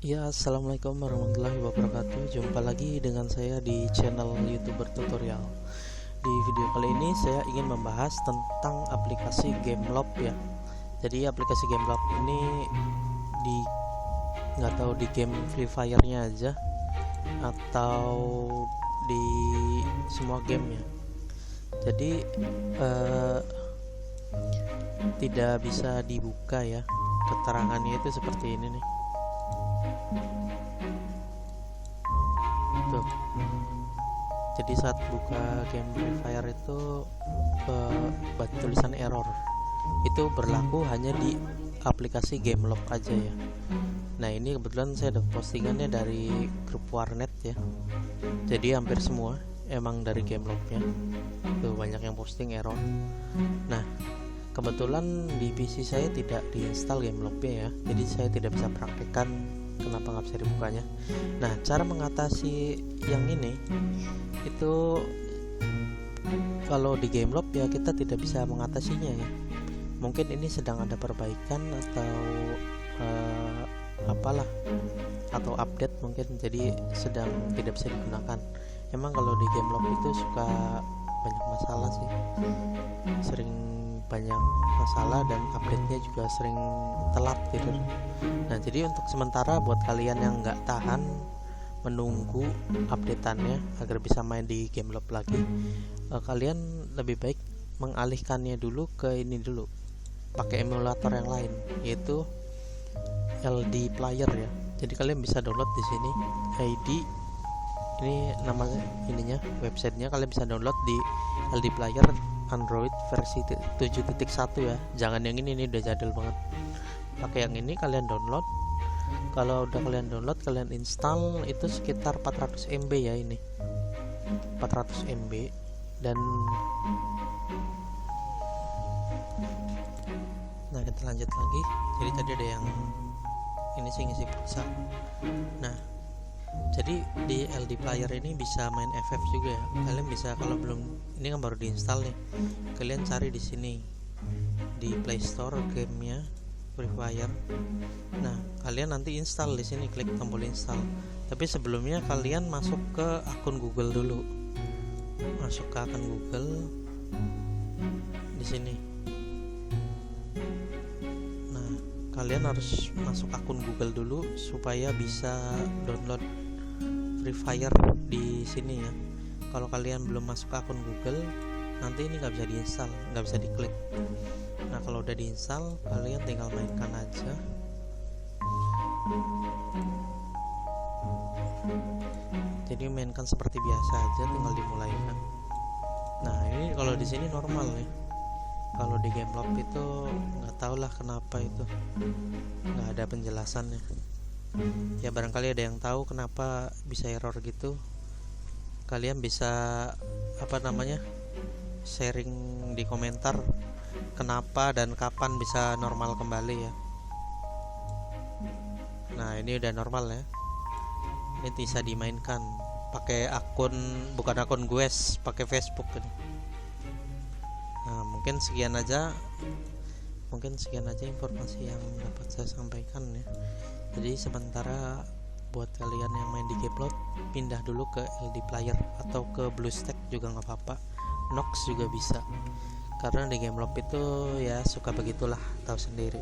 Ya, assalamualaikum warahmatullahi wabarakatuh. Jumpa lagi dengan saya di channel YouTuber Tutorial. Di video kali ini saya ingin membahas tentang aplikasi Gameloft ya. Jadi aplikasi Gameloft ini di nggak tahu di game Free Fire-nya aja atau di semua game ya. Jadi tidak bisa dibuka ya. Keterangannya itu seperti ini nih. Tuh. Jadi saat buka game Free Fire itu tulisan error. Itu berlaku hanya di aplikasi Gameloft aja ya. Nah, ini kebetulan saya ada postingannya dari grup warnet ya. Jadi hampir semua emang dari Gameloft-nya. Tuh banyak yang posting error. Nah, kebetulan di PC saya tidak diinstal Gameloft-nya ya. Jadi saya tidak bisa praktekkan kenapa nggak bisa dibukanya. Nah, cara mengatasi yang ini itu kalau di Gameloft ya kita tidak bisa mengatasinya ya. Mungkin ini sedang ada perbaikan atau apalah, atau update mungkin, jadi sedang tidak bisa digunakan. Emang kalau di Gameloft itu suka banyak masalah sih, sering banyak masalah dan update-nya juga sering telat gitu. Nah, jadi untuk sementara buat kalian yang nggak tahan menunggu updateannya agar bisa main di Gameloft lagi, kalian lebih baik mengalihkannya dulu ke ini dulu, pakai emulator yang lain, yaitu LD Player ya. Jadi kalian bisa download di sini ID, ini namanya, ininya websitenya, kalian bisa download di LD Player Android versi 7.1 ya. Jangan yang ini udah jadul banget. Pakai yang ini, kalian download. Kalau udah kalian download, kalian install, itu sekitar 400 MB ya ini. 400 MB. Dan nah, kita lanjut lagi. Jadi tadi ada yang ini sih ngisi pulsa. Nah, jadi di LD Player ini bisa main FF juga ya. Kalian bisa, kalau belum, ini kan baru diinstal nih, kalian cari di sini di Play Store gamenya Free Fire. Nah, kalian nanti install di sini, klik tombol install. Tapi sebelumnya kalian masuk ke akun Google dulu. Masuk ke akun Google di sini. Nah, kalian harus masuk akun Google dulu supaya bisa download Free Fire di sini ya. Kalau kalian belum masuk akun Google, nanti ini nggak bisa diinstal, nggak bisa diklik. Nah, kalau udah diinstal, kalian tinggal mainkan aja. Jadi mainkan seperti biasa aja, tinggal dimulaikan. Nah, ini kalau di sini normal ya. Kalau di Gameloft itu nggak tahu lah kenapa itu nggak ada penjelasannya. Ya barangkali ada yang tahu kenapa bisa error gitu. Kalian bisa sharing di komentar kenapa dan kapan bisa normal kembali ya. Nah, ini udah normal ya. Ini bisa dimainkan pakai akun, bukan akun Gues, pakai Facebook ini. Nah, mungkin sekian aja informasi yang dapat saya sampaikan ya. Jadi sementara buat kalian yang main di Gameloft, pindah dulu ke LD Player atau ke BlueStack juga nggak apa-apa, Nox juga bisa, karena di Gameloft itu ya suka begitulah, tahu sendiri.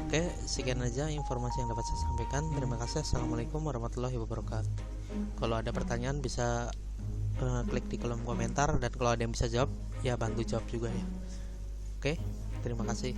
Oke, sekian aja informasi yang dapat saya sampaikan. Terima kasih. Assalamualaikum warahmatullahi wabarakatuh. Kalau ada pertanyaan bisa klik di kolom komentar, dan kalau ada yang bisa jawab ya bantu jawab juga ya. Oke, terima kasih.